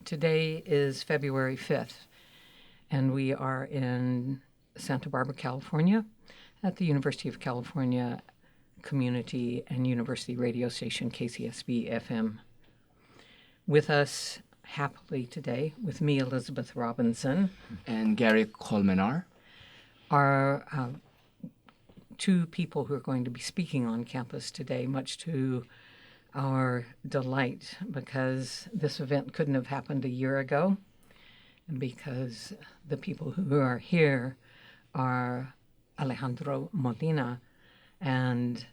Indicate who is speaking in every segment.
Speaker 1: Today is February 5th, and we are in Santa Barbara, California, at the University of California Community and University radio station KCSB FM. With us happily today, with me, Elizabeth Robinson,
Speaker 2: and Gary Colmenar,
Speaker 1: are two people who are going to be speaking on campus today, much to our delight, because this event couldn't have happened a year ago, and because the people who are here are Alejandro Molina and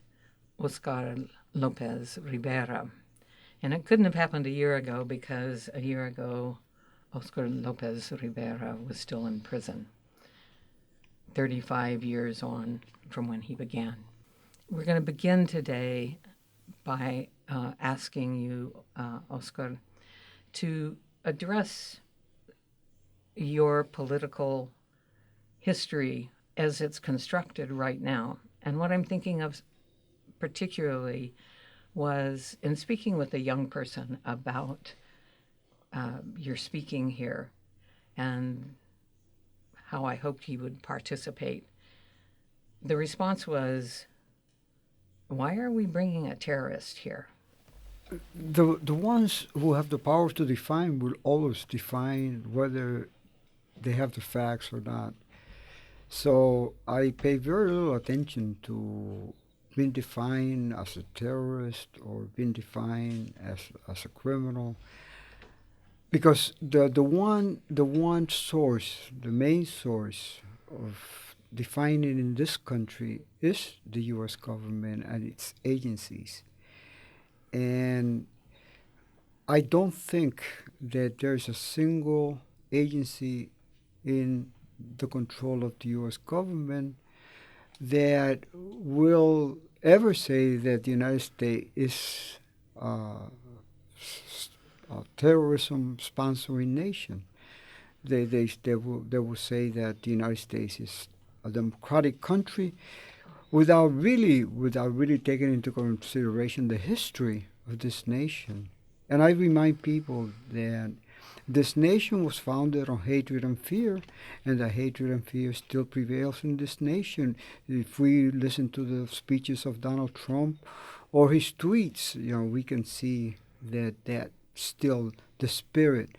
Speaker 1: Oscar López Rivera. And it couldn't have happened a year ago because a year ago, Oscar López Rivera was still in prison, 35 years on from when he began. We're going to begin today by asking you, Oscar, to address your political history as it's constructed right now. And what I'm thinking of particularly was in speaking with a young person about your speaking here and how I hoped he would participate. The response was, why are we bringing a terrorist here?
Speaker 3: The ones who have the power to define will always define whether they have the facts or not. So I pay very little attention to being defined as a terrorist or being defined as a criminal, because the one source, the main source of defining in this country is the U.S. government and its agencies. And I don't think that there's a single agency in the control of the U.S. government that will ever say that the United States is a terrorism sponsoring nation. They will say that the United States is a democratic country without really taking into consideration the history of this nation. And I remind people that this nation was founded on hatred and fear, and the hatred and fear still prevails in this nation. If we listen to the speeches of Donald Trump or his tweets, we can see that still the spirit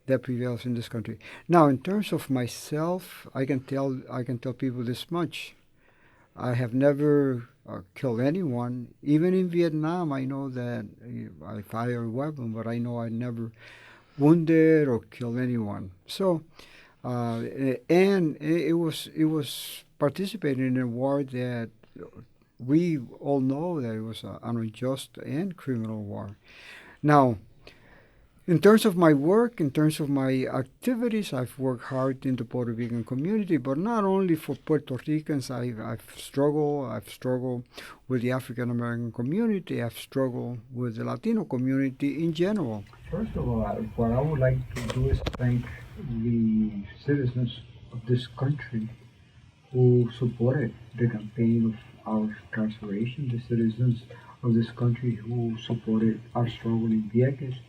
Speaker 3: that prevails in this country. Now, in terms of myself, I can tell people this much: I have never killed anyone. Even in Vietnam, I know that I fire a weapon, but I know I never wounded or killed anyone. So, and it was participating in a war that we all know that it was an unjust and criminal war. Now, in terms of my work, in terms of my activities, I've worked hard in the Puerto Rican community, but not only for Puerto Ricans. I've struggled with the African American community. I've struggled with the Latino community in general. First of all, what I would like to do is thank the citizens of this country who supported the campaign of our incarceration, the citizens of this country who supported our struggle in Vieques,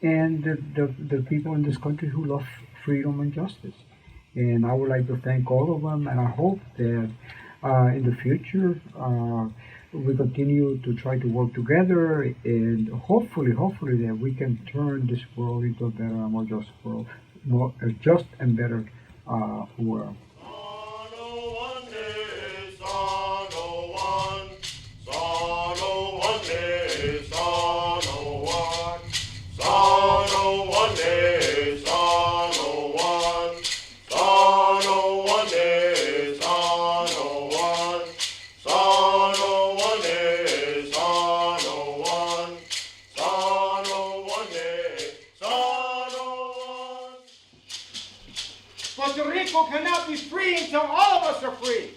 Speaker 3: and the people in this country who love freedom and justice. And I would like to thank all of them, and I hope that in the future we continue to try to work together, and hopefully that we can turn this world into a better and more just world, more just and better world.
Speaker 4: Puerto Rico cannot be free until all of us are free.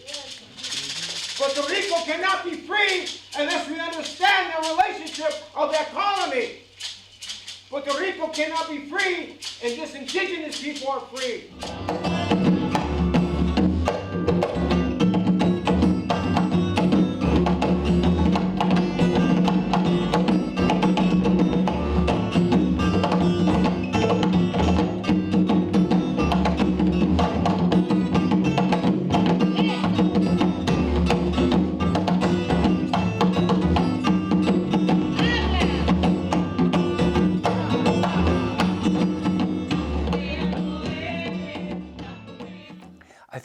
Speaker 4: Puerto Rico cannot be free unless we understand the relationship of the economy. Puerto Rico cannot be free unless indigenous people are free.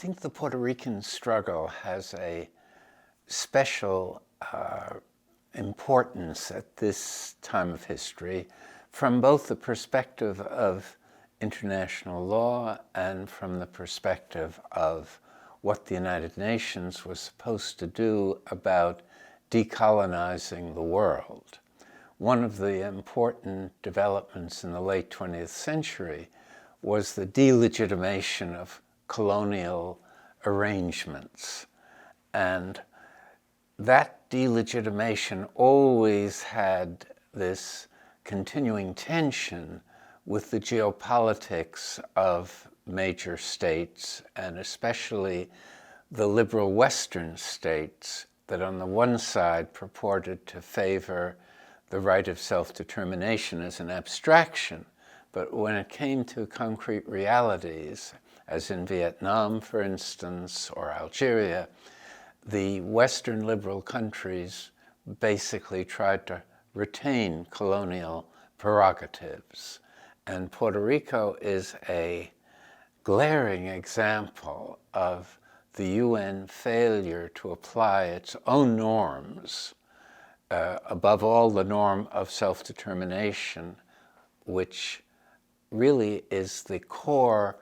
Speaker 5: think the Puerto Rican struggle has a special importance at this time of history from both the perspective of international law and from the perspective of what the United Nations was supposed to do about decolonizing the world. One of the important developments in the late 20th century was the delegitimation of colonial arrangements. And that delegitimation always had this continuing tension with the geopolitics of major states, and especially the liberal Western states that on the one side purported to favor the right of self-determination as an abstraction, but when it came to concrete realities, as in Vietnam, for instance, or Algeria, the Western liberal countries basically tried to retain colonial prerogatives. And Puerto Rico is a glaring example of the UN failure to apply its own norms, above all the norm of self-determination, which really is the core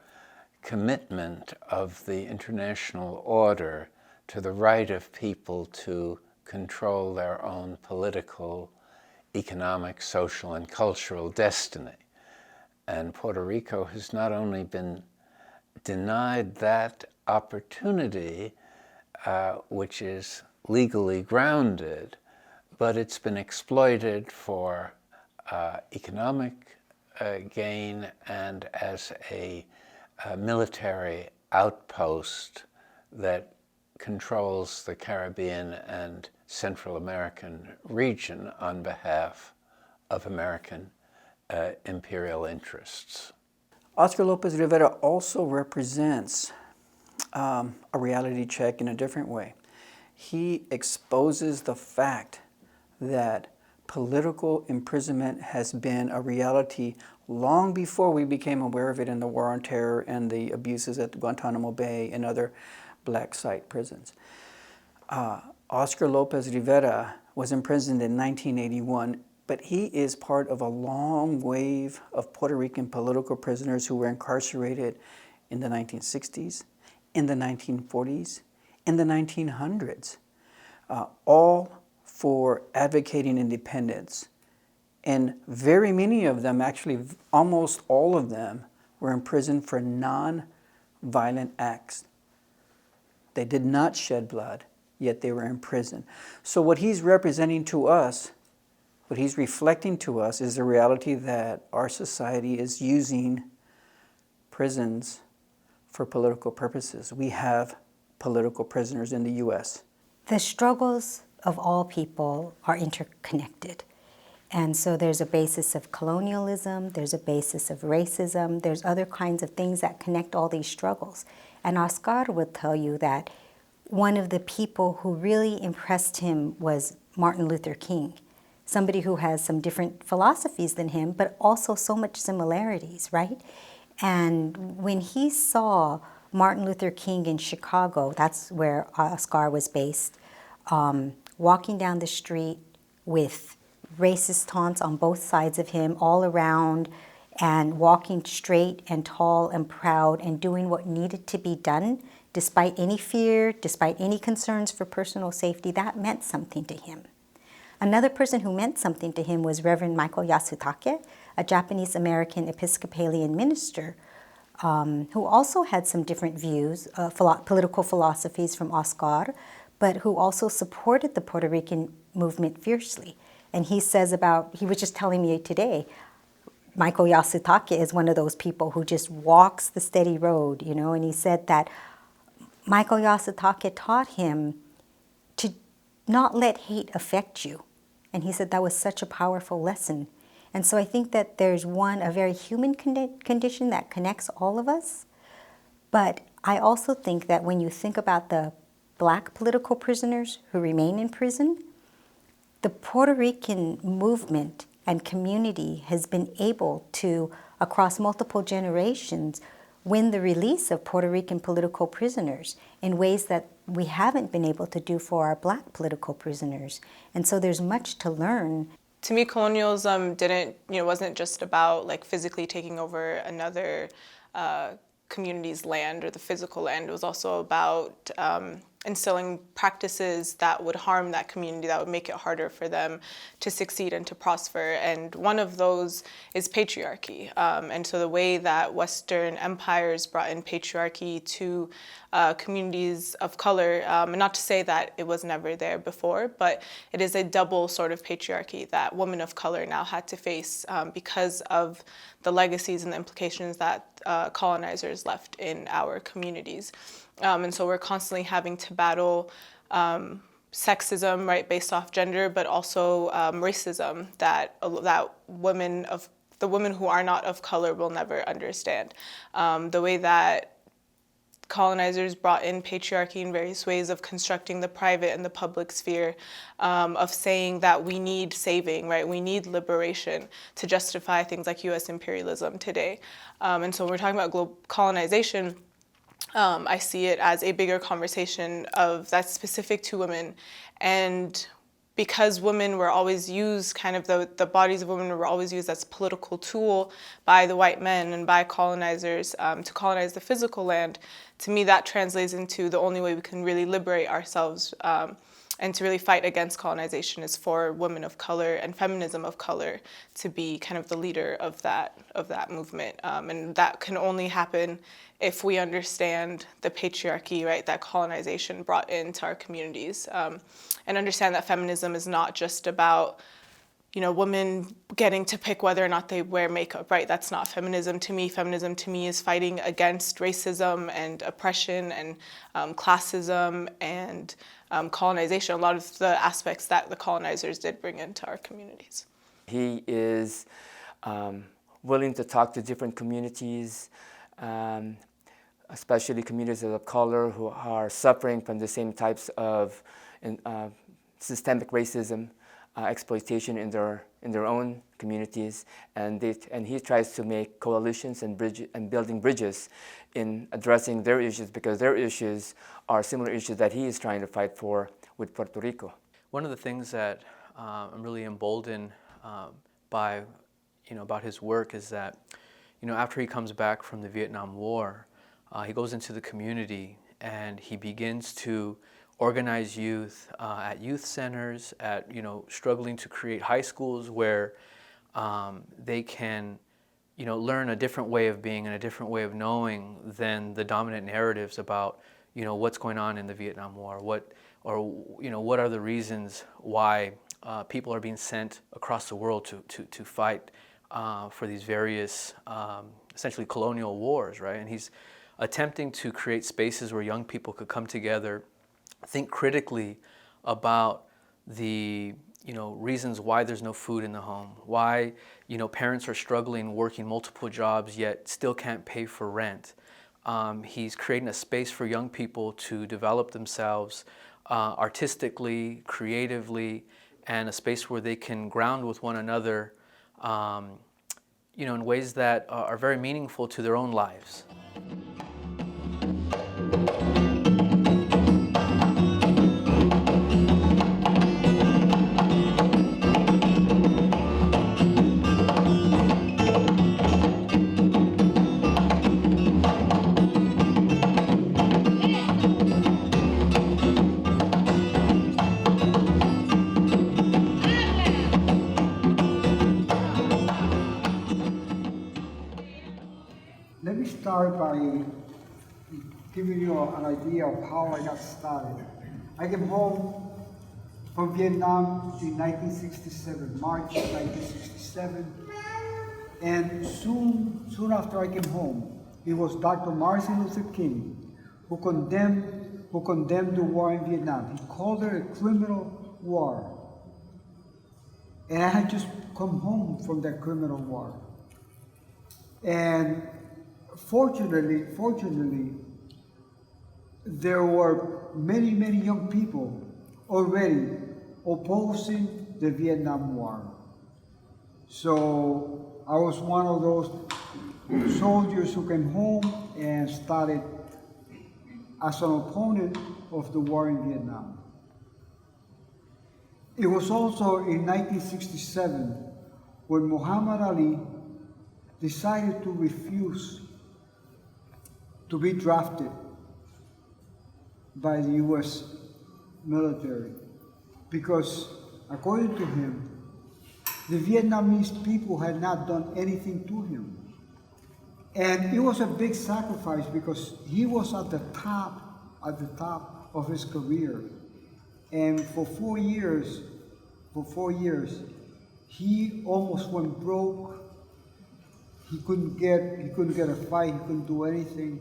Speaker 5: commitment of the international order to the right of people to control their own political, economic, social, and cultural destiny. And Puerto Rico has not only been denied that opportunity, which is legally grounded, but it's been exploited for economic gain and as a military outpost that controls the Caribbean and Central American region on behalf of American imperial interests.
Speaker 6: Oscar López Rivera also represents a reality check in a different way. He exposes the fact that political imprisonment has been a reality long before we became aware of it in the War on Terror and the abuses at Guantanamo Bay and other black site prisons. Oscar López Rivera was imprisoned in 1981, but he is part of a long wave of Puerto Rican political prisoners who were incarcerated in the 1960s, in the 1940s, in the 1900s, all for advocating independence. And very many of them, actually almost all of them, were imprisoned for non-violent acts. They did not shed blood, yet they were in prison. So what he's representing to us, what he's reflecting to us, is the reality that our society is using prisons for political purposes. We have political prisoners in the U.S.
Speaker 7: The struggles of all people are interconnected. And so there's a basis of colonialism, there's a basis of racism, there's other kinds of things that connect all these struggles. And Oscar would tell you that one of the people who really impressed him was Martin Luther King, somebody who has some different philosophies than him, but also so much similarities, right? And when he saw Martin Luther King in Chicago, that's where Oscar was based, walking down the street with racist taunts on both sides of him all around, and walking straight and tall and proud and doing what needed to be done despite any fear, despite any concerns for personal safety, that meant something to him. Another person who meant something to him was Reverend Michael Yasutake, a Japanese-American Episcopalian minister who also had some different views, political philosophies from Oscar, but who also supported the Puerto Rican movement fiercely. And he says he was just telling me today, Michael Yasutake is one of those people who just walks the steady road, you know, and he said that Michael Yasutake taught him to not let hate affect you. And he said that was such a powerful lesson. And so I think that there's a very human condition that connects all of us. But I also think that when you think about the Black political prisoners who remain in prison, the Puerto Rican movement and community has been able to, across multiple generations, win the release of Puerto Rican political prisoners in ways that we haven't been able to do for our Black political prisoners. And so there's much to learn.
Speaker 8: To me, colonialism wasn't just about like physically taking over another community's land or the physical land. It was also about instilling practices that would harm that community, that would make it harder for them to succeed and to prosper. And one of those is patriarchy. And so the way that Western empires brought in patriarchy to communities of color, and not to say that it was never there before, but it is a double sort of patriarchy that women of color now had to face because of the legacies and the implications that colonizers left in our communities. And so we're constantly having to battle sexism, right, based off gender, but also racism that the women who are not of color will never understand. The way that colonizers brought in patriarchy in various ways of constructing the private and the public sphere, of saying that we need saving, right? We need liberation to justify things like U.S. imperialism today. And so when we're talking about global colonization, I see it as a bigger conversation that's specific to women. And because women were always used, kind of the bodies of women were always used as a political tool by the white men and by colonizers to colonize the physical land, to me that translates into the only way we can really liberate ourselves and to really fight against colonization is for women of color and feminism of color to be kind of the leader of that movement. And that can only happen if we understand the patriarchy, right, that colonization brought into our communities, and understand that feminism is not just about, women getting to pick whether or not they wear makeup, right? That's not feminism to me. Feminism to me is fighting against racism and oppression and classism and colonization, a lot of the aspects that the colonizers did bring into our communities.
Speaker 9: He is willing to talk to different communities, especially communities of color who are suffering from the same types of systemic racism, exploitation in their own communities, and he tries to make coalitions and building bridges in addressing their issues, because their issues are similar issues that he is trying to fight for with Puerto Rico.
Speaker 10: One of the things that I'm really emboldened by, about his work is that, after he comes back from the Vietnam War, he goes into the community and he begins to organize youth at youth centers, at struggling to create high schools where they can learn a different way of being and a different way of knowing than the dominant narratives about what's going on in the Vietnam War, what are the reasons why people are being sent across the world to fight for these various essentially colonial wars, right? And he's attempting to create spaces where young people could come together, think critically about the reasons why there's no food in the home, why parents are struggling working multiple jobs yet still can't pay for rent. He's creating a space for young people to develop themselves artistically, creatively, and a space where they can ground with one another in ways that are very meaningful to their own lives.
Speaker 3: Let me start by giving you an idea of how I got started. I came home from Vietnam in 1967, March 1967, and soon after I came home, it was Dr. Martin Luther King who condemned the war in Vietnam. He called it a criminal war. And I had just come home from that criminal war. And fortunately, there were many young people already opposing the Vietnam War. So I was one of those soldiers who came home and started as an opponent of the war in Vietnam. It was also in 1967 when Muhammad Ali decided to refuse to be drafted by the U.S. military because, according to him, the Vietnamese people had not done anything to him. And it was a big sacrifice because he was at the top of his career. And for 4 years, he almost went broke. He couldn't get a fight, he couldn't do anything.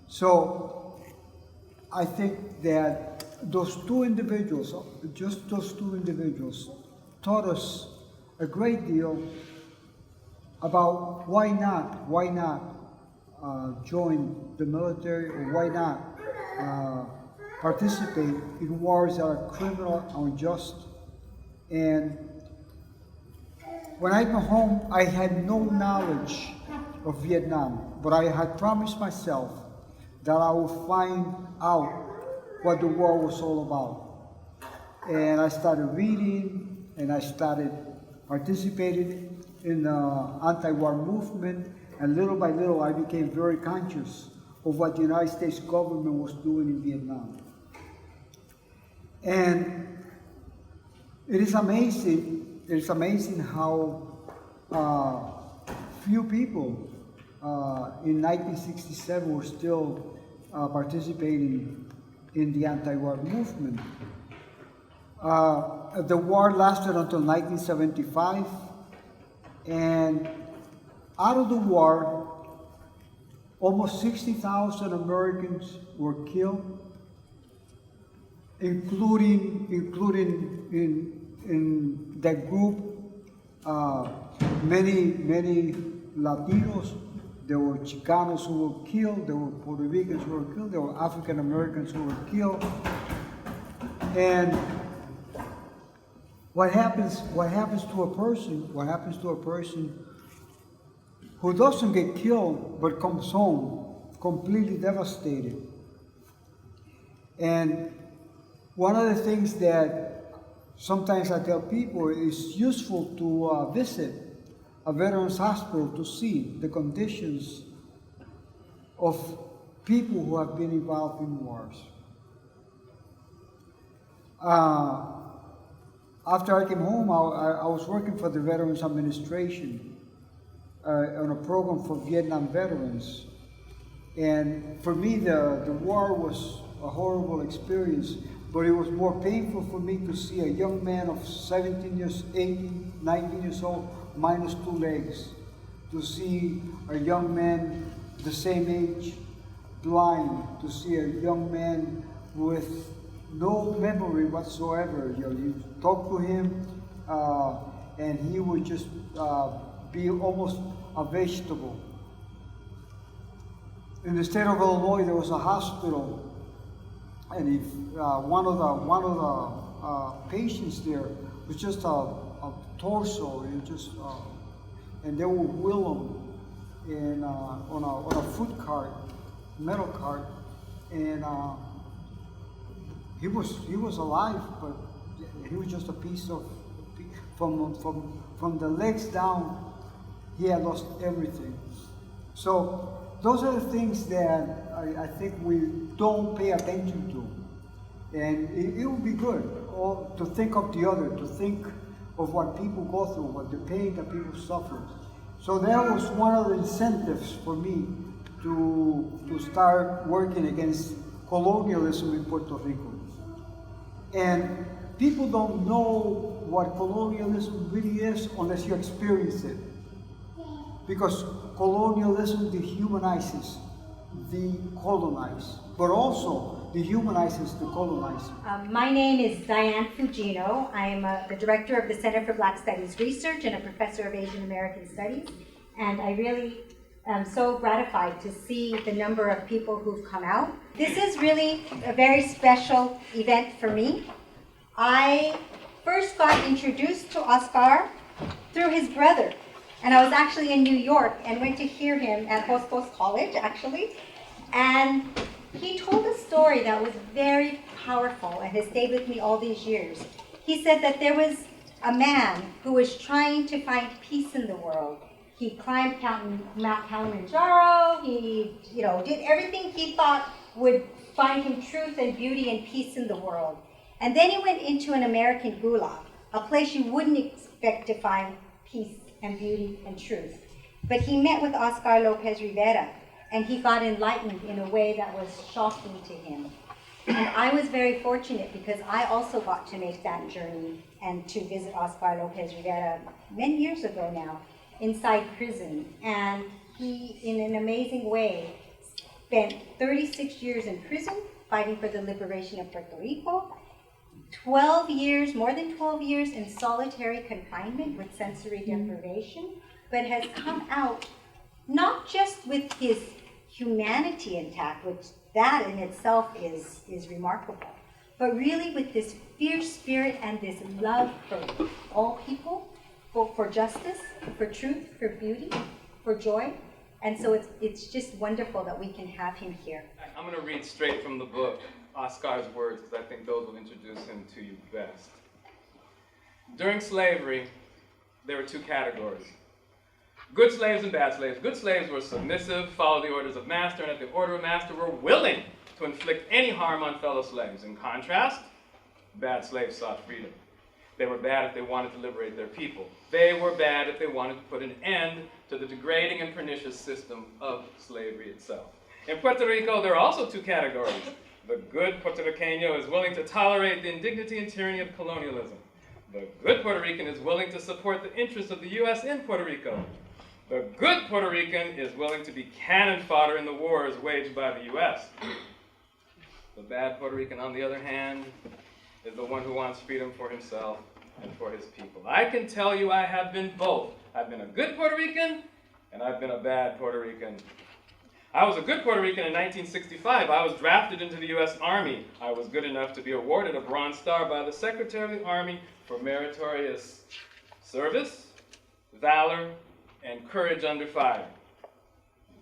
Speaker 3: So I think that those two individuals, just those two individuals, taught us a great deal about why not join the military, or why not participate in wars that are criminal or unjust. And when I got home, I had no knowledge of Vietnam, but I had promised myself that I would find out what the war was all about. And I started reading, and I started participating in the anti-war movement, and little by little I became very conscious of what the United States government was doing in Vietnam. And it is amazing how few people in 1967 were still participating in the anti-war movement. The war lasted until 1975, and out of the war, almost 60,000 Americans were killed, including in that group many Latinos. There were Chicanos who were killed, there were Puerto Ricans who were killed, there were African Americans who were killed. And what happens to a person who doesn't get killed but comes home completely devastated? And one of the things that sometimes I tell people is useful to visit a veterans hospital to see the conditions of people who have been involved in wars. After I came home, I was working for the Veterans Administration on a program for Vietnam veterans. And for me, the war was a horrible experience, but it was more painful for me to see a young man of 17 years, 18, 19 years old, minus 2 legs, to see a young man the same age, blind, to see a young man with no memory whatsoever. You talk to him, and he would just be almost a vegetable. In the state of Illinois, there was a hospital, and if one of the patients there was just a torso, and they would wheel him on a foot cart, metal cart, and he was alive, but he was just a piece of from the legs down. He had lost everything. So those are the things that I think we don't pay attention to, and it would be good to think of the other, to think of what people go through, what the pain that people suffer. So that was one of the incentives for me to start working against colonialism in Puerto Rico. And people don't know what colonialism really is unless you experience it. Because colonialism dehumanizes the colonized, but also dehumanizes the colonized.
Speaker 11: My name is Diane Fugino. I am the director of the Center for Black Studies Research and a professor of Asian American Studies. And I really am so gratified to see the number of people who've come out. This is really a very special event for me. I first got introduced to Oscar through his brother. And I was actually in New York and went to hear him at Hostos College, actually. And he told a story that was very powerful and has stayed with me all these years. He said that there was a man who was trying to find peace in the world. He climbed Mount Kilimanjaro. He, did everything he thought would find him truth and beauty and peace in the world. And then he went into an American gulag, a place you wouldn't expect to find peace and beauty and truth. But he met with Oscar López Rivera, and he got enlightened in a way that was shocking to him. And I was very fortunate because I also got to make that journey and to visit Oscar López Rivera many years ago now, inside prison. And he, in an amazing way, spent 36 years in prison fighting for the liberation of Puerto Rico, 12 years, more than 12 years in solitary confinement with sensory deprivation, but has come out not just with his humanity intact, which that in itself is remarkable, but really with this fierce spirit and this love for all people, for justice, for truth, for beauty, for joy. And so it's just wonderful that we can have him here.
Speaker 12: I'm going to read straight from the book, Oscar's words, because I think those will introduce him to you best. During slavery, there were two categories: good slaves and bad slaves. Good slaves were submissive, followed the orders of master, and at the order of master were willing to inflict any harm on fellow slaves. In contrast, bad slaves sought freedom. They were bad if they wanted to liberate their people. They were bad if they wanted to put an end to the degrading and pernicious system of slavery itself. In Puerto Rico, there are also two categories. The good Puerto Riqueño is willing to tolerate the indignity and tyranny of colonialism. The good Puerto Rican is willing to support the interests of the U.S. in Puerto Rico. The good Puerto Rican is willing to be cannon fodder in the wars waged by the U.S. The bad Puerto Rican, on the other hand, is the one who wants freedom for himself and for his people. I can tell you I have been both. I've been a good Puerto Rican, and I've been a bad Puerto Rican. I was a good Puerto Rican in 1965. I was drafted into the U.S. Army. I was good enough to be awarded a Bronze Star by the Secretary of the Army for meritorious service, valor, and courage under fire.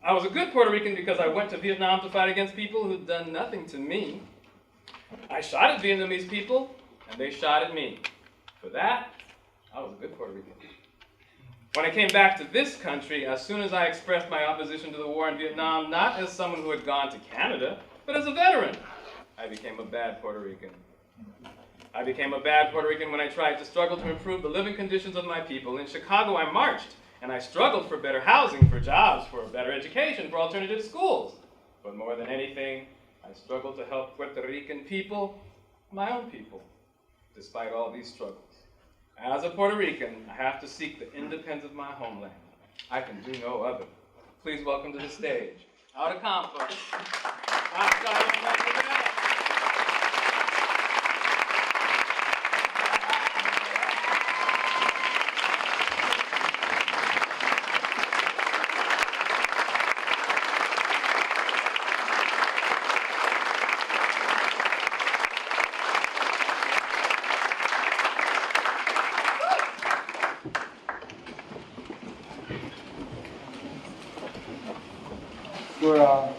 Speaker 12: I was a good Puerto Rican because I went to Vietnam to fight against people who'd done nothing to me. I shot at Vietnamese people, and they shot at me. For that, I was a good Puerto Rican. When I came back to this country, as soon as I expressed my opposition to the war in Vietnam, not as someone who had gone to Canada, but as a veteran, I became a bad Puerto Rican. I became a bad Puerto Rican when I tried to struggle to improve the living conditions of my people. In Chicago, I marched, and I struggled for better housing, for jobs, for a better education, for alternative schools. But more than anything, I struggled to help Puerto Rican people, my own people, despite all these struggles. As a Puerto Rican, I have to seek the independence of my homeland. I can do no other. Please welcome to the stage, out of Campo, Oscar López Rivera.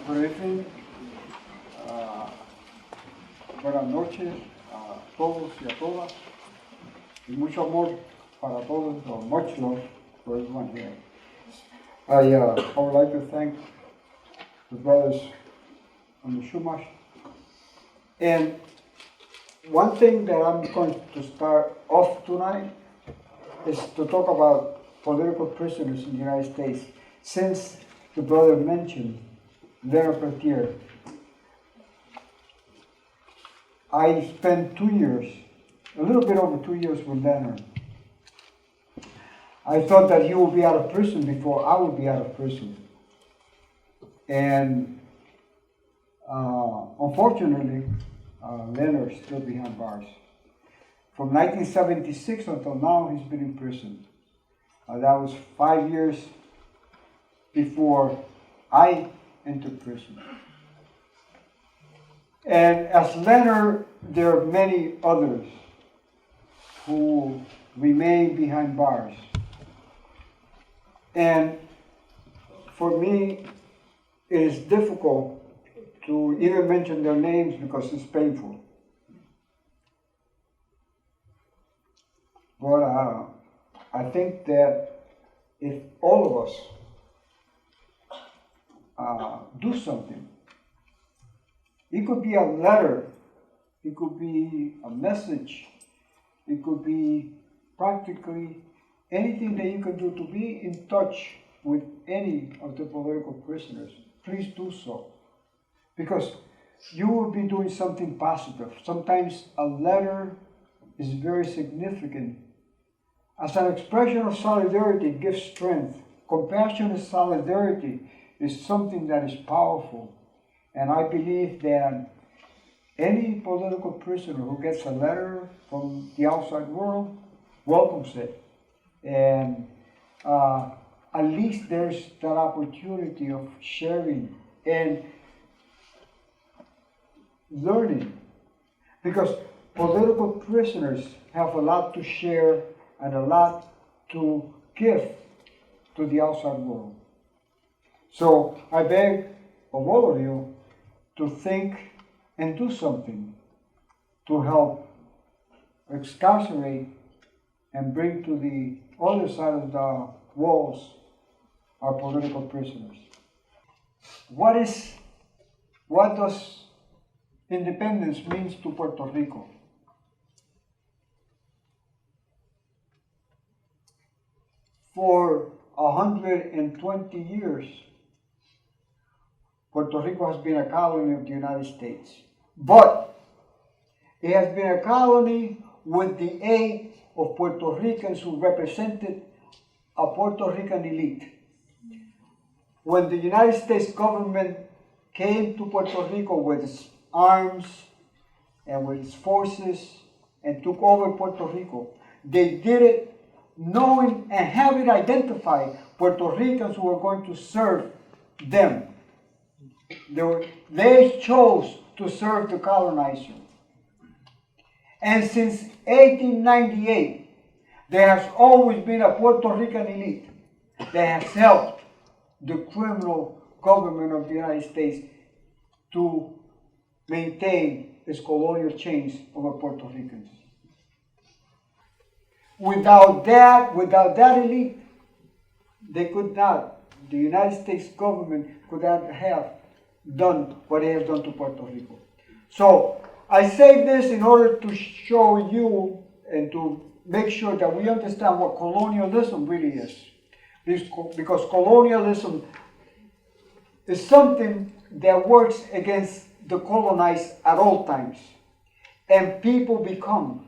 Speaker 3: Good evening, buenas noches a todos y a todas, y mucho amor para todos, or much love for everyone here. I would like to thank the brothers on the Shumash. And one thing that I'm going to start off tonight is to talk about political prisoners in the United States. Since the brother mentioned Leonard Peltier, I spent 2 years, a little bit over 2 years with Leonard. I thought that he would be out of prison before I would be out of prison. And unfortunately, Leonard's still behind bars. From 1976 until now, he's been in prison. That was 5 years before I entered prison. And as Leonard, there are many others who remain behind bars. And for me, it is difficult to even mention their names because it's painful. But I think that if all of us do something, it could be a letter, it could be a message, it could be practically anything that you can do to be in touch with any of the political prisoners, please do so. Because you will be doing something positive. Sometimes a letter is very significant. As an expression of solidarity, it gives strength. Compassionate solidarity is something that is powerful. And I believe that any political prisoner who gets a letter from the outside world welcomes it. And at least there's that opportunity of sharing and learning. Because political prisoners have a lot to share and a lot to give to the outside world. So I beg of all of you to think and do something to help excarcerate and bring to the other side of the walls our political prisoners. What does independence mean to Puerto Rico? For 120 years, Puerto Rico has been a colony of the United States. But it has been a colony with the aid of Puerto Ricans who represented a Puerto Rican elite. When the United States government came to Puerto Rico with its arms and with its forces and took over Puerto Rico, they did it knowing and having identified Puerto Ricans who were going to serve them. They chose to serve the colonizer. And since 1898, there has always been a Puerto Rican elite that has helped the criminal government of the United States to maintain its colonial chains over Puerto Ricans. Without that elite, the United States government could not have done what it has done to Puerto Rico. So I say this in order to show you and to make sure that we understand what colonialism really is. Because colonialism is something that works against the colonized at all times. And people become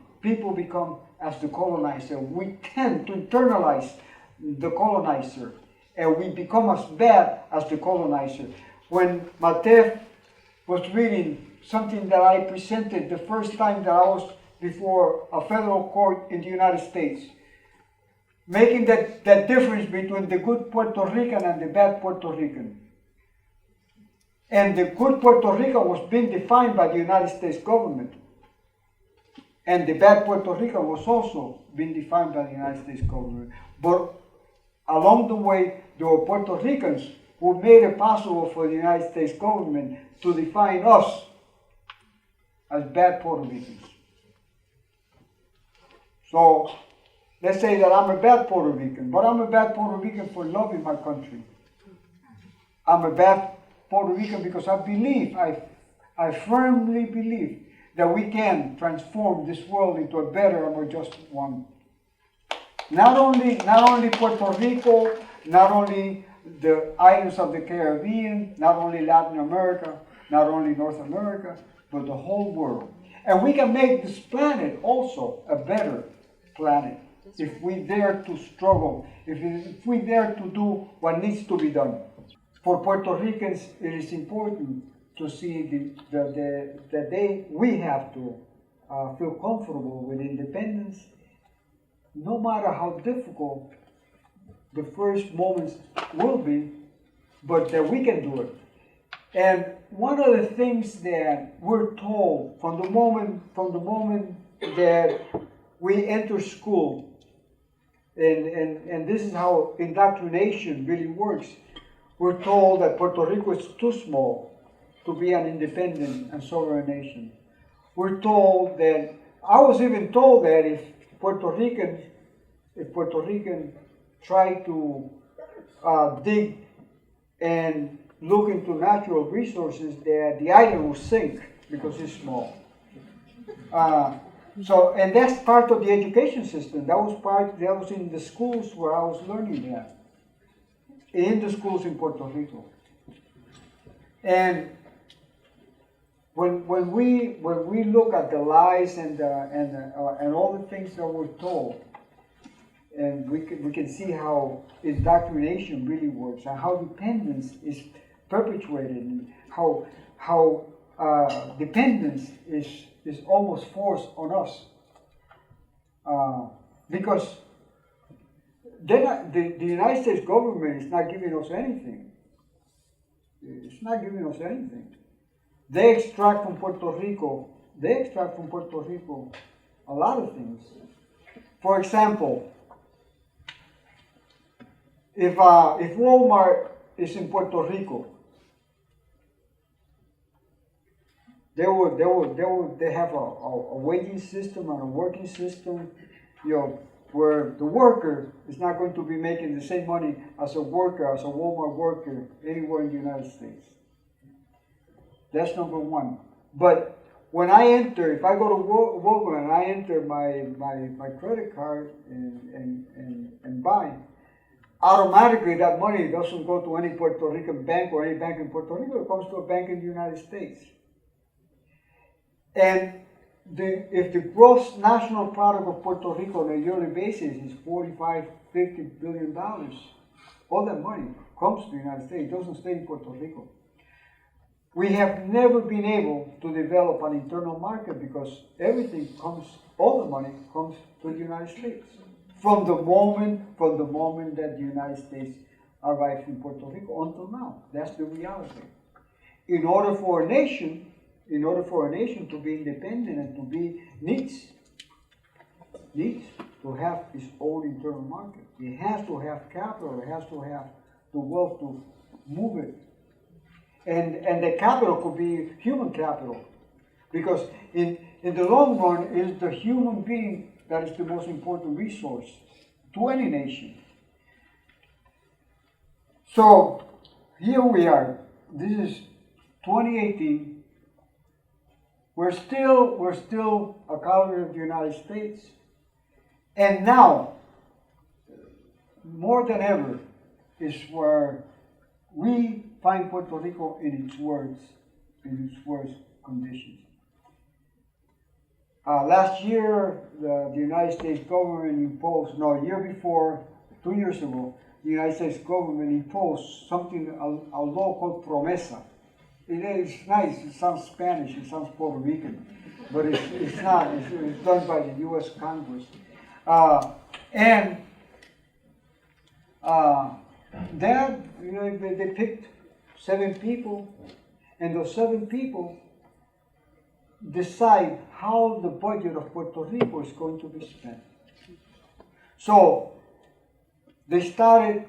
Speaker 3: as the colonizer. We tend to internalize the colonizer, and we become as bad as the colonizer. When Matef was reading something that I presented the first time that I was before a federal court in the United States, making that difference between the good Puerto Rican and the bad Puerto Rican. And the good Puerto Rican was being defined by the United States government. And the bad Puerto Rican was also being defined by the United States government. But along the way, there were Puerto Ricans who made it possible for the United States government to define us as bad Puerto Ricans. So let's say that I'm a bad Puerto Rican, but I'm a bad Puerto Rican for loving my country. I'm a bad Puerto Rican because I firmly believe that we can transform this world into a better and more just one. Not only Puerto Rico, not only the islands of the Caribbean, not only Latin America, not only North America, but the whole world. And we can make this planet also a better planet if we dare to struggle, if we dare to do what needs to be done. For Puerto Ricans, it is important to see that we have to feel comfortable with independence, no matter how difficult the first moments will be, but that we can do it. And one of the things that we're told from the moment that we enter school, And this is how indoctrination really works. We're told that Puerto Rico is too small to be an independent and sovereign nation. We're told that, I was even told that if Puerto Rican try to dig and look into natural resources, that the island will sink because it's small. And that's part of the education system. That was in the schools where I was learning that. In the schools in Puerto Rico. And when we look at the lies and all the things that we're told, and we can see how indoctrination really works and how dependence is perpetuated, and how dependence is almost forced on us, because the United States government is not giving us anything. It's not giving us anything. They extract from Puerto Rico a lot of things. For example, if Walmart is in Puerto Rico, they have a waging system and a working system, where the worker is not going to be making the same money as a Walmart worker anywhere in the United States. That's number one. But when if I go to Walmart and I enter my credit card and buy, automatically that money doesn't go to any Puerto Rican bank or any bank in Puerto Rico. It comes to a bank in the United States. And if the gross national product of Puerto Rico on a yearly basis is $45-50 billion, all that money comes to the United States. It doesn't stay in Puerto Rico. We have never been able to develop an internal market because all the money comes to the United States. From the moment that the United States arrived in Puerto Rico until now. That's the reality. In order for a nation to be independent and to be needs to have its own internal market. It has to have capital, it has to have the wealth to move it. And the capital could be human capital. Because in the long run, it is the human being that is the most important resource to any nation. So here we are. This is 2018. We're still a colony of the United States. And now, more than ever, is where we find Puerto Rico in its worst conditions. Last year, the United States government imposed, no, a year before, 2 years ago, the United States government imposed something, a law called Promesa. It's nice, it sounds Spanish, it sounds Puerto Rican, but it's not, it's done by the U.S. Congress. They picked 7 people, and those 7 people decide how the budget of Puerto Rico is going to be spent. So they started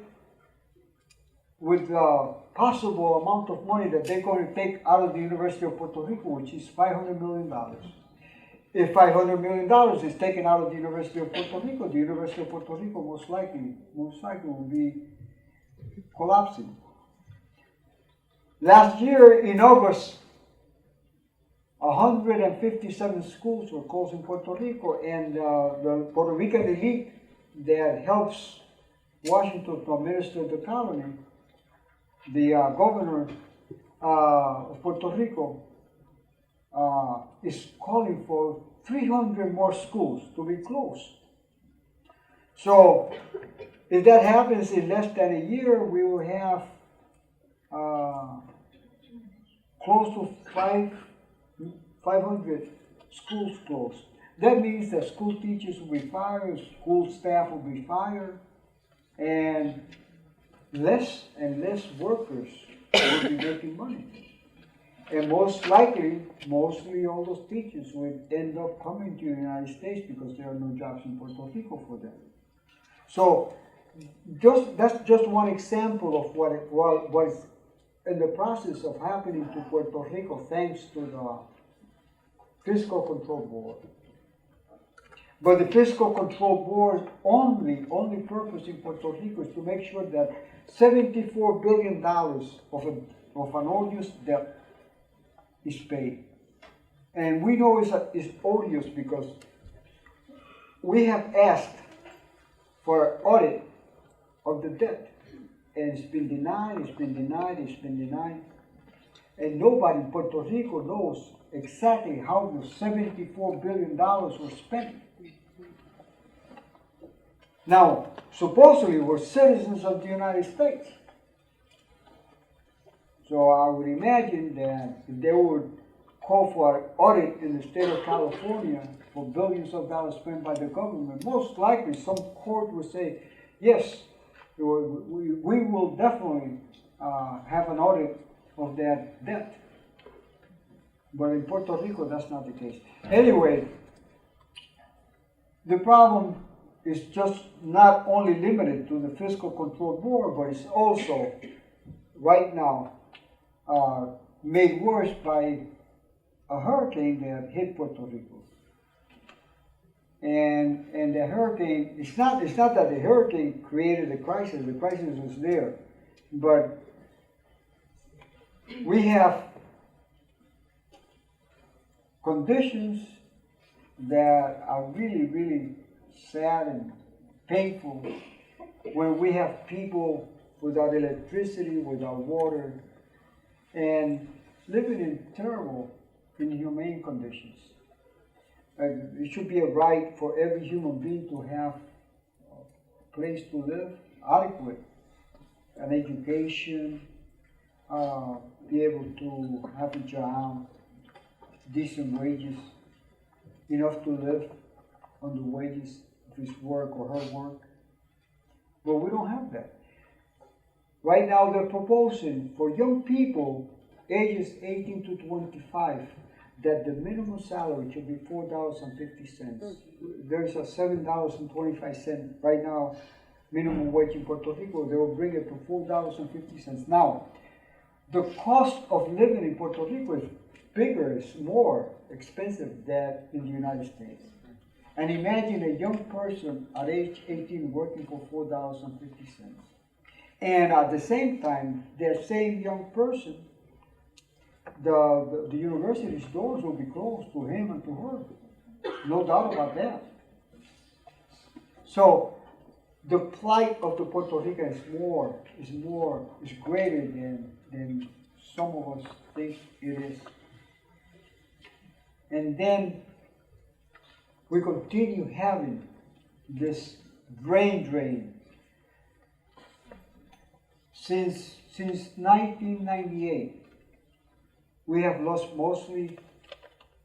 Speaker 3: with a possible amount of money that they're going to take out of the University of Puerto Rico, which is $500 million. If $500 million is taken out of the University of Puerto Rico, the University of Puerto Rico most likely will be collapsing. Last year in August, 157 schools were closed in Puerto Rico, and the Puerto Rican elite that helps Washington to administer the colony, the governor of Puerto Rico, is calling for 300 more schools to be closed. So if that happens in less than a year, we will have close to 500 schools closed. That means that school teachers will be fired, school staff will be fired, and less workers will be making money. And most likely, mostly all those teachers will end up coming to the United States because there are no jobs in Puerto Rico for them. So that's just one example of what is in the process of happening to Puerto Rico thanks to the Fiscal Control Board. But the Fiscal Control Board's only purpose in Puerto Rico is to make sure that $74 billion of an odious debt is paid. And we know it's odious because we have asked for audit of the debt. And it's been denied, it's been denied, it's been denied. And nobody in Puerto Rico knows exactly how the $74 billion were spent. Now, supposedly we're citizens of the United States. So I would imagine that if they would call for an audit in the state of California for billions of dollars spent by the government, most likely some court would say, yes, we will definitely have an audit of that debt. But in Puerto Rico, that's not the case. Anyway, the problem is just not only limited to the Fiscal Control Board, but it's also right now made worse by a hurricane that hit Puerto Rico. And the hurricane, it's not that the hurricane created the crisis was there, but we have conditions that are really, really sad and painful when we have people without electricity, without water, and living in terrible, inhumane conditions. It should be a right for every human being to have a place to live, adequate, an education, be able to have a job, decent wages, enough to live on the wages of his work or her work. But we don't have that. Right now they're proposing for young people ages 18 to 25 that the minimum salary should be $4.50. There's a $7.25 right now minimum wage in Puerto Rico. They will bring it to $4.50. Now, the cost of living in Puerto Rico is bigger, it's more expensive than in the United States. And imagine a young person at age 18 working for $4.50. And at the same time, that same young person, the university's doors will be closed to him and to her. No doubt about that. So the plight of the Puerto Rican is greater than some of us think it is. And then we continue having this brain drain. Since 1998, we have lost mostly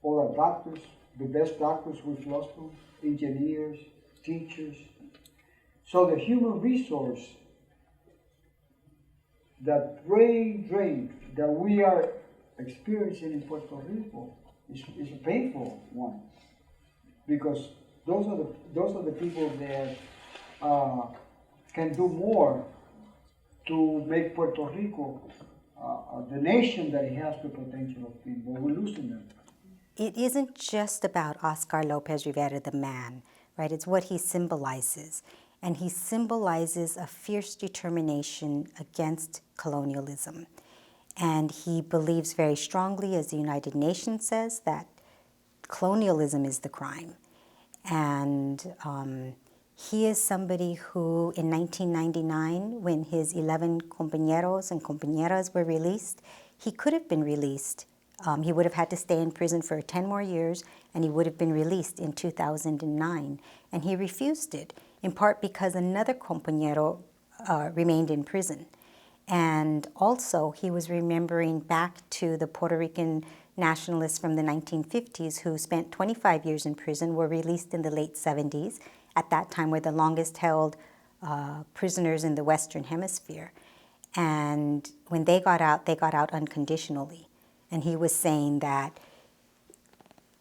Speaker 3: all our doctors, the best doctors we've lost them, engineers, teachers. So the human resource, that brain drain that we are experiencing in Puerto Rico is a painful one, because those are the people that can do more to make Puerto Rico the nation that it has the potential of being, but we're losing them.
Speaker 7: It isn't just about Oscar López Rivera, the man, right? It's what he symbolizes. And he symbolizes a fierce determination against colonialism. And he believes very strongly, as the United Nations says, that colonialism is the crime. And he is somebody who, in 1999, when his 11 compañeros and compañeras were released, he could have been released. He would have had to stay in prison for 10 more years, and he would have been released in 2009. And he refused it, in part because another compañero remained in prison. And also, he was remembering back to the Puerto Rican nationalists from the 1950s who spent 25 years in prison, were released in the late 70s. At that time, were the longest held prisoners in the Western Hemisphere. And when they got out unconditionally. And he was saying that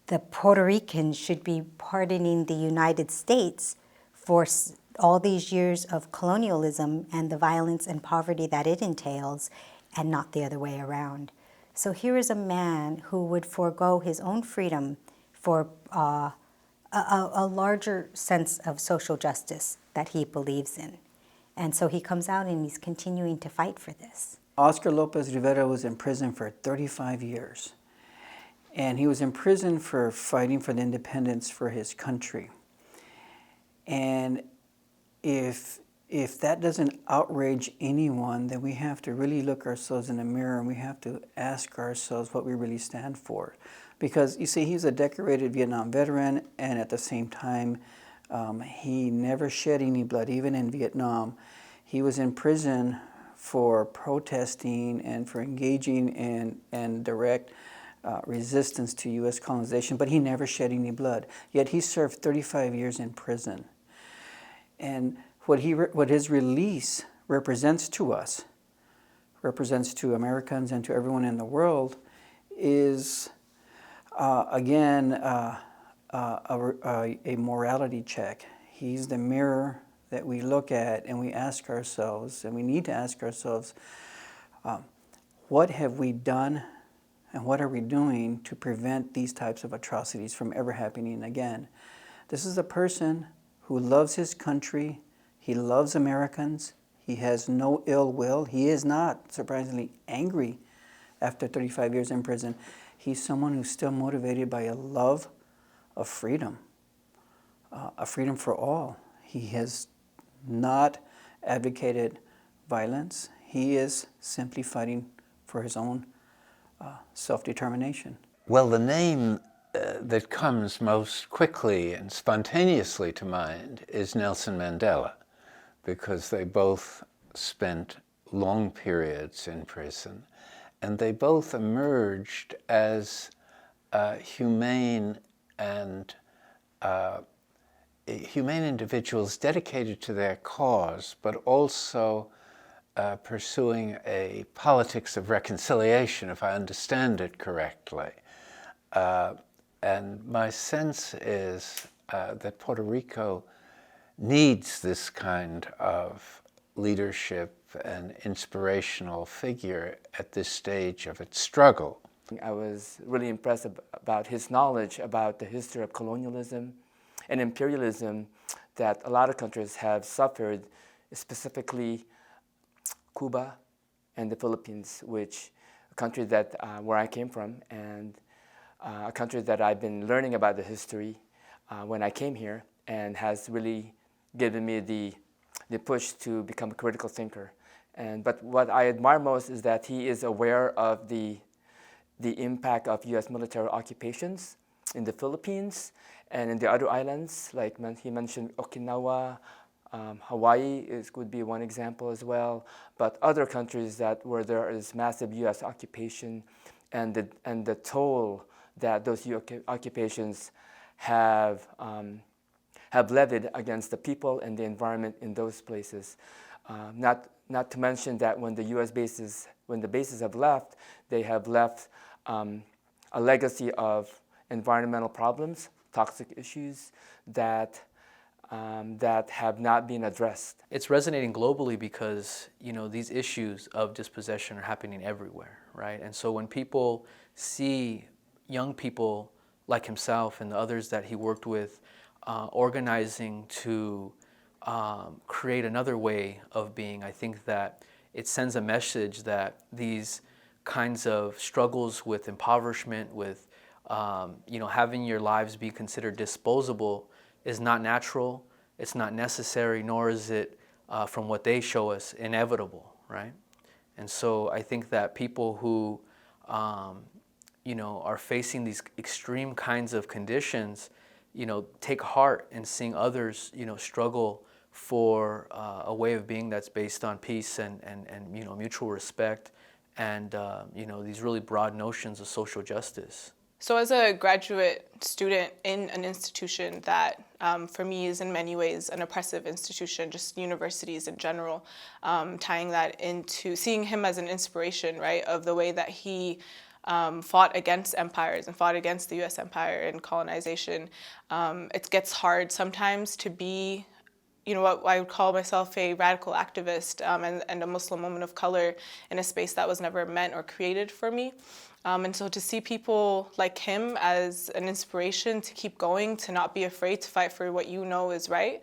Speaker 7: the Puerto Ricans should be pardoning the United States for all these years of colonialism and the violence and poverty that it entails, and not the other way around. So here is a man who would forego his own freedom for a larger sense of social justice that he believes in. And so he comes out and he's continuing to fight for this.
Speaker 6: Oscar López Rivera was in prison for 35 years. And he was in prison for fighting for the independence for his country. And if that doesn't outrage anyone, then we have to really look ourselves in the mirror and we have to ask ourselves what we really stand for. Because, you see, he's a decorated Vietnam veteran, and at the same time, he never shed any blood, even in Vietnam. He was in prison for protesting and for engaging in direct resistance to U.S. colonization, but he never shed any blood. Yet he served 35 years in prison. And what his release represents to us, represents to Americans and to everyone in the world, is again a morality check. He's the mirror that we look at and we ask ourselves, and we need to ask ourselves, what have we done and what are we doing to prevent these types of atrocities from ever happening again? This is a person who loves his country. He loves Americans. He has no ill will. He is not, surprisingly, angry after 35 years in prison. He's someone who's still motivated by a love of freedom, a freedom for all. He has not advocated violence. He is simply fighting for his own self-determination.
Speaker 5: Well, the name that comes most quickly and spontaneously to mind is Nelson Mandela, because they both spent long periods in prison, and they both emerged as humane individuals dedicated to their cause, but also pursuing a politics of reconciliation, if I understand it correctly. And my sense is that Puerto Rico needs this kind of leadership and inspirational figure at this stage of its struggle.
Speaker 9: I was really impressed about his knowledge about the history of colonialism and imperialism that a lot of countries have suffered, specifically Cuba and the Philippines, which a country that where I came from, and a country that I've been learning about the history when I came here, and has really given me the push to become a critical thinker. But what I admire most is that he is aware of the impact of U.S. military occupations in the Philippines and in the other islands, like he mentioned Okinawa, Hawaii would be one example as well, but other countries where there is massive U.S. occupation and the toll that those occupations have levied against the people and the environment in those places. Not to mention that when the U.S. bases have left, they have left a legacy of environmental problems, toxic issues that have not been addressed.
Speaker 10: It's resonating globally because, these issues of dispossession are happening everywhere, right? And so when people see young people like himself and the others that he worked with organizing to create another way of being, I think that it sends a message that these kinds of struggles with impoverishment, with having your lives be considered disposable, is not natural, it's not necessary, nor is it, from what they show us, inevitable, right? And so I think that people who, are facing these extreme kinds of conditions, take heart in seeing others, struggle for a way of being that's based on peace and mutual respect and, these really broad notions of social justice.
Speaker 8: So as a graduate student in an institution that, for me, is in many ways an oppressive institution, just universities in general, tying that into seeing him as an inspiration, right, of the way that he fought against empires and fought against the U.S. empire and colonization, it gets hard sometimes to be what I would call myself a radical activist and a Muslim woman of color in a space that was never meant or created for me. And so to see people like him as an inspiration to keep going, to not be afraid to fight for what you know is right,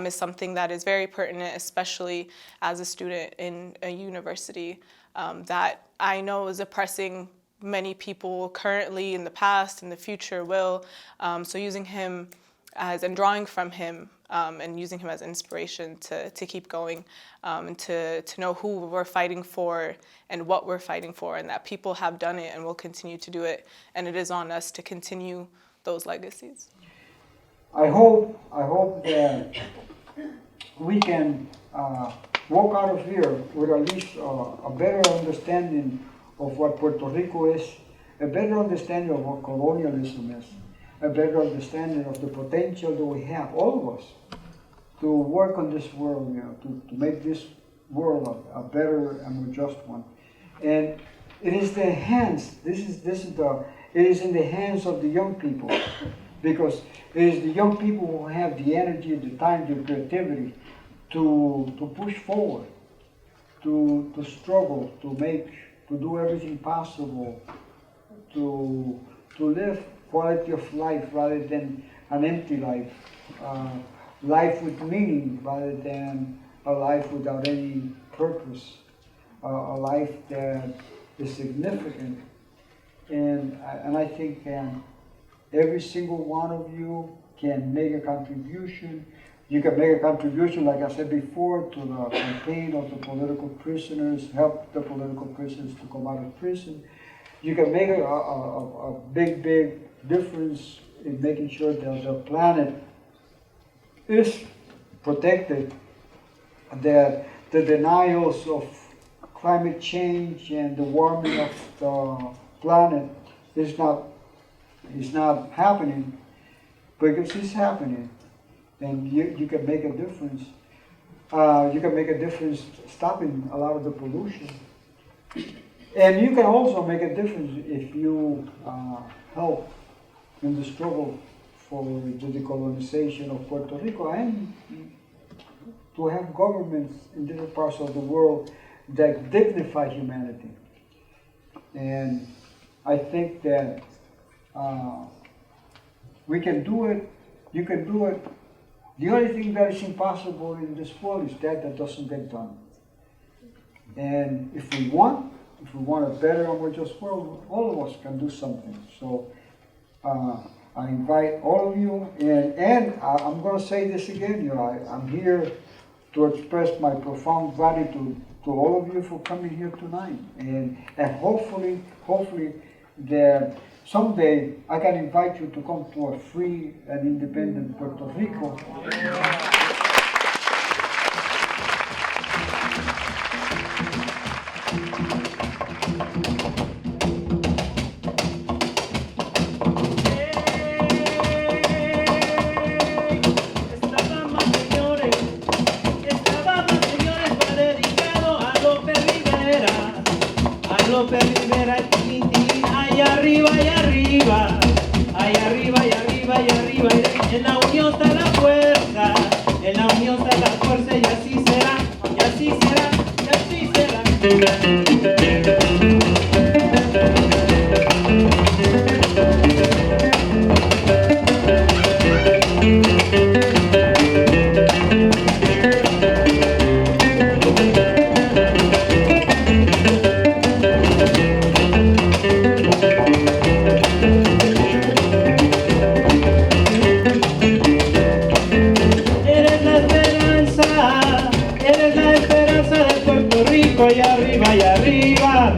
Speaker 8: is something that is very pertinent, especially as a student in a university that I know is oppressing many people currently, in the past, in the future will. So using him and drawing from him and using him as inspiration to keep going and to know who we're fighting for and what we're fighting for, and that people have done it and will continue to do it, and it is on us to continue those legacies.
Speaker 3: I hope that we can walk out of here with at least a better understanding of what Puerto Rico is, a better understanding of what colonialism is, a better understanding of the potential that we have, all of us, to work on this world, to make this world a better and more just one. And it is the hands. It is in the hands of the young people, because it is the young people who have the energy, the time, the creativity to push forward, to struggle, to do everything possible, to live quality of life rather than an empty life, life with meaning rather than a life without any purpose, a life that is significant. And I think every single one of you can make a contribution. You can make a contribution, like I said before, to the campaign of the political prisoners, help the political prisoners to come out of prison. You can make a big, big difference in making sure that the planet is protected, that the denials of climate change and the warming of the planet is not happening, because it's happening. And you can make a difference. You can make a difference stopping a lot of the pollution. And you can also make a difference if you help in the struggle for the decolonization of Puerto Rico, and to have governments in different parts of the world that dignify humanity. And I think that we can do it, you can do it. The only thing that is impossible in this world is that doesn't get done. And if we want a better and more just world, all of us can do something. So I invite all of you, and I'm going to say this again, I'm here to express my profound gratitude to all of you for coming here tonight. And hopefully that someday I can invite you to come to a free and independent Puerto Rico.
Speaker 13: López Rivera, allá arriba, allá arriba, allá arriba, allá arriba, allá arriba. En la unión está la fuerza, en la unión está la fuerza, y así será, y así será, y así será. Allá arriba, allá arriba,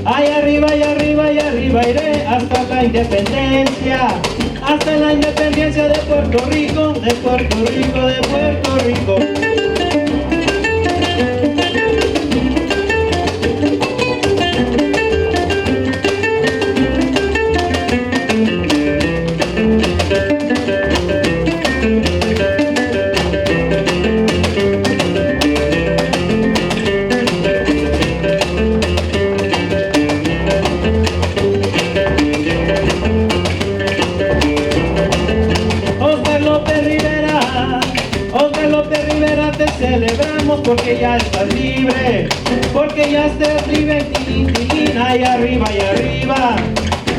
Speaker 13: allá arriba, allá arriba, allá arriba iré hasta la independencia, hasta la independencia de Puerto Rico, de Puerto Rico, de Puerto Rico. López Rivera, Ay arriba y arriba,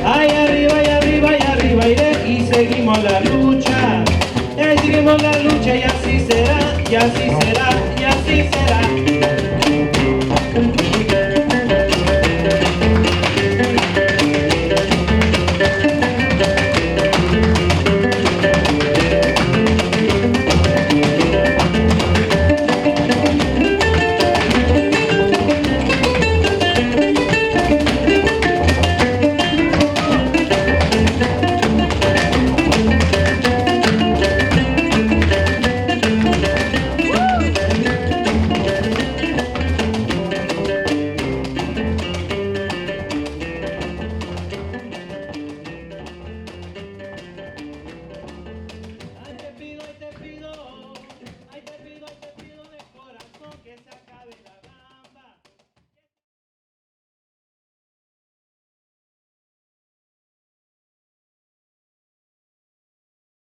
Speaker 13: ay arriba y arriba y arriba iré y seguimos la lucha. Y seguimos la lucha y así será, y así será.